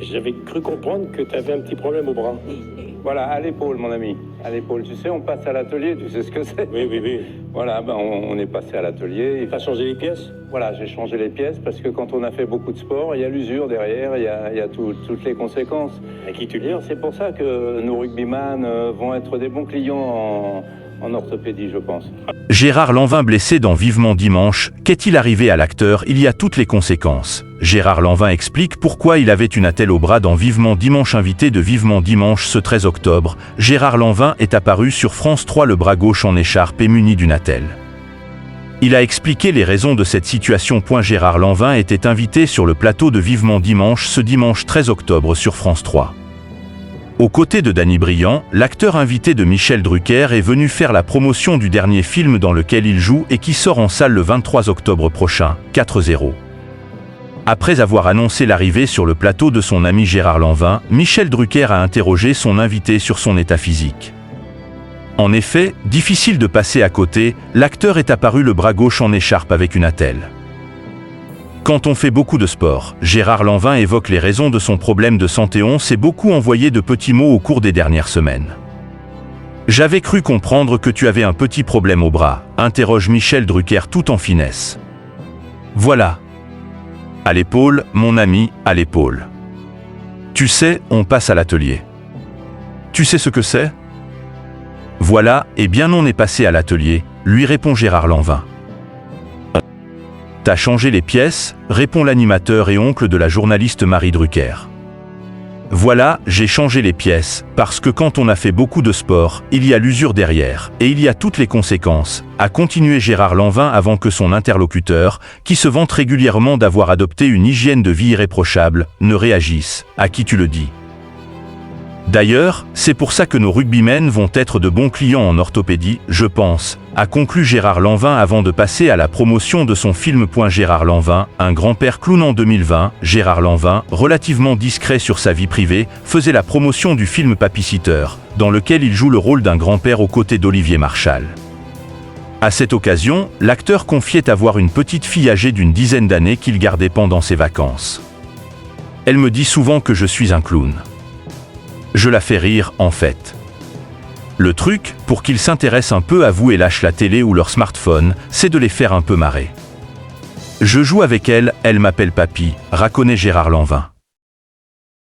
J'avais cru comprendre que tu avais un petit problème au bras. Voilà, à l'épaule, mon ami. À l'épaule. Tu sais, on passe à l'atelier, tu sais ce que c'est? Oui. Voilà, ben on est passé à l'atelier. T'as changé les pièces? Voilà, j'ai changé les pièces parce que quand on a fait beaucoup de sport, il y a l'usure derrière, il y a toutes les conséquences. À qui tu le dis? D'ailleurs, c'est pour ça que nos rugbyman vont être des bons clients en orthopédie, je pense. Gérard Lanvin blessé dans Vivement Dimanche, qu'est-il arrivé à l'acteur? Il y a toutes les conséquences. Gérard Lanvin explique pourquoi il avait une attelle au bras dans Vivement Dimanche. Invité de Vivement Dimanche ce 13 octobre, Gérard Lanvin est apparu sur France 3 le bras gauche en écharpe et muni d'une attelle. Il a expliqué les raisons de cette situation. Gérard Lanvin était invité sur le plateau de Vivement Dimanche ce dimanche 13 octobre sur France 3. Aux côtés de Danny Briand, l'acteur invité de Michel Drucker est venu faire la promotion du dernier film dans lequel il joue et qui sort en salle le 23 octobre prochain, 4-0. Après avoir annoncé l'arrivée sur le plateau de son ami Gérard Lanvin, Michel Drucker a interrogé son invité sur son état physique. En effet, difficile de passer à côté, l'acteur est apparu le bras gauche en écharpe avec une attelle. Quand on fait beaucoup de sport, Gérard Lanvin évoque les raisons de son problème de santé. On s'est beaucoup envoyé de petits mots au cours des dernières semaines. J'avais cru comprendre que tu avais un petit problème au bras, interroge Michel Drucker tout en finesse. Voilà. À l'épaule, mon ami, à l'épaule. Tu sais, on passe à l'atelier. Tu sais ce que c'est? Voilà, eh bien on est passé à l'atelier, lui répond Gérard Lanvin. T'as changé les pièces, répond l'animateur et oncle de la journaliste Marie Drucker. Voilà, j'ai changé les pièces, parce que quand on a fait beaucoup de sport, il y a l'usure derrière, et il y a toutes les conséquences, a continué Gérard Lanvin avant que son interlocuteur, qui se vante régulièrement d'avoir adopté une hygiène de vie irréprochable, ne réagisse. À qui tu le dis? D'ailleurs, c'est pour ça que nos rugbymen vont être de bons clients en orthopédie, je pense, a conclu Gérard Lanvin avant de passer à la promotion de son film. Gérard Lanvin, un grand-père clown en 2020, Gérard Lanvin, relativement discret sur sa vie privée, faisait la promotion du film Papy-Sitter, dans lequel il joue le rôle d'un grand-père aux côtés d'Olivier Marchal. À cette occasion, l'acteur confiait avoir une petite fille âgée d'une dizaine d'années qu'il gardait pendant ses vacances. Elle me dit souvent que je suis un clown. Je la fais rire, en fait. Le truc, pour qu'ils s'intéressent un peu à vous et lâchent la télé ou leur smartphone, c'est de les faire un peu marrer. Je joue avec elle, elle m'appelle Papy, racontait Gérard Lanvin.